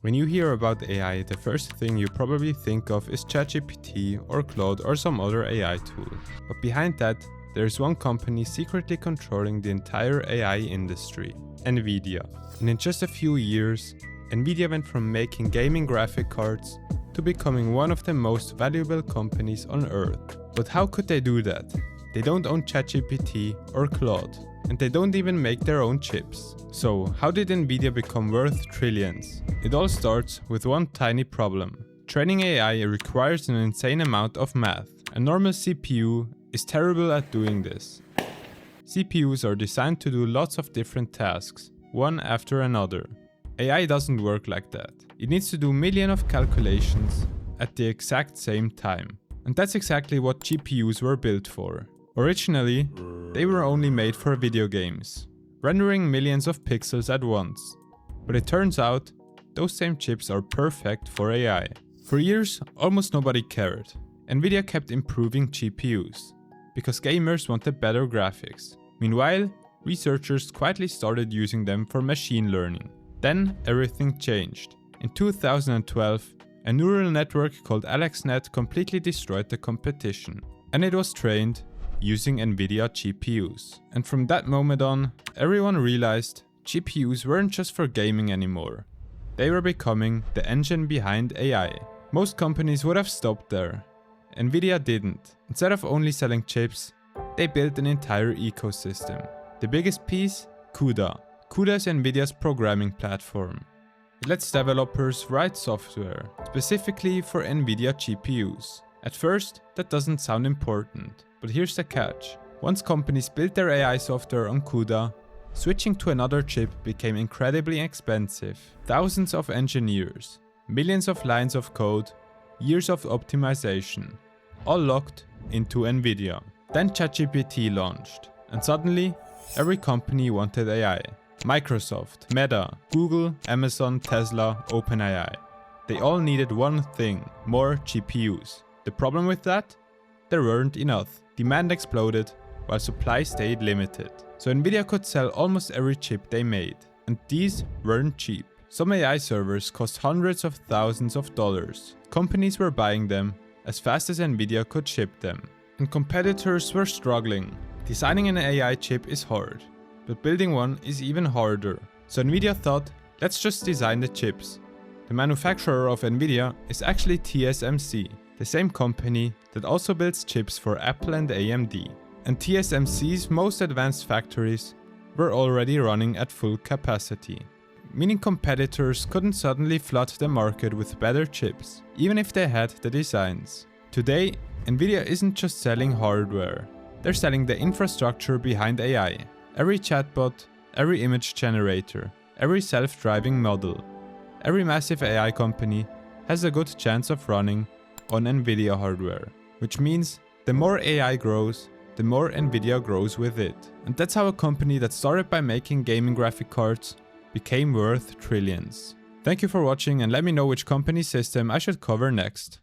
When you hear about AI, the first thing you probably think of is ChatGPT or Claude or some other AI tool. But behind that, there's one company secretly controlling the entire AI industry, NVIDIA. And in just a few years, NVIDIA went from making gaming graphic cards to becoming one of the most valuable companies on Earth. But how could they do that? They don't own ChatGPT or Claude, and they don't even make their own chips. So how did NVIDIA become worth trillions? It all starts with one tiny problem. Training AI requires an insane amount of math. A normal CPU is terrible at doing this. CPUs are designed to do lots of different tasks, one after another. AI doesn't work like that. It needs to do millions of calculations at the exact same time. And that's exactly what GPUs were built for. Originally, they were only made for video games, rendering millions of pixels at once. But it turns out, those same chips are perfect for AI. For years, almost nobody cared. NVIDIA kept improving GPUs, because gamers wanted better graphics. Meanwhile, researchers quietly started using them for machine learning. Then everything changed. In 2012, a neural network called AlexNet completely destroyed the competition. And it was trained using NVIDIA GPUs. And from that moment on, everyone realized GPUs weren't just for gaming anymore. They were becoming the engine behind AI. Most companies would have stopped there. NVIDIA didn't. Instead of only selling chips, they built an entire ecosystem. The biggest piece? CUDA. CUDA is NVIDIA's programming platform. It lets developers write software, specifically for NVIDIA GPUs. At first, that doesn't sound important, but here's the catch. Once companies built their AI software on CUDA, switching to another chip became incredibly expensive. Thousands of engineers, millions of lines of code, years of optimization, all locked into NVIDIA. Then ChatGPT launched, and suddenly, every company wanted AI. Microsoft, Meta, Google, Amazon, Tesla, OpenAI. They all needed one thing: more GPUs. The problem with that? There weren't enough. Demand exploded, while supply stayed limited. So NVIDIA could sell almost every chip they made. And these weren't cheap. Some AI servers cost hundreds of thousands of dollars. Companies were buying them as fast as NVIDIA could ship them. And competitors were struggling. Designing an AI chip is hard, but building one is even harder. So NVIDIA thought, let's just design the chips. The manufacturer of NVIDIA is actually TSMC, the same company that also builds chips for Apple and AMD. And TSMC's most advanced factories were already running at full capacity, meaning competitors couldn't suddenly flood the market with better chips, even if they had the designs. Today, NVIDIA isn't just selling hardware, they're selling the infrastructure behind AI. Every chatbot, every image generator, every self-driving model, every massive AI company has a good chance of running on NVIDIA hardware, which means the more AI grows, the more NVIDIA grows with it. And that's how a company that started by making gaming graphic cards became worth trillions. Thank you for watching, and let me know which company system I should cover next.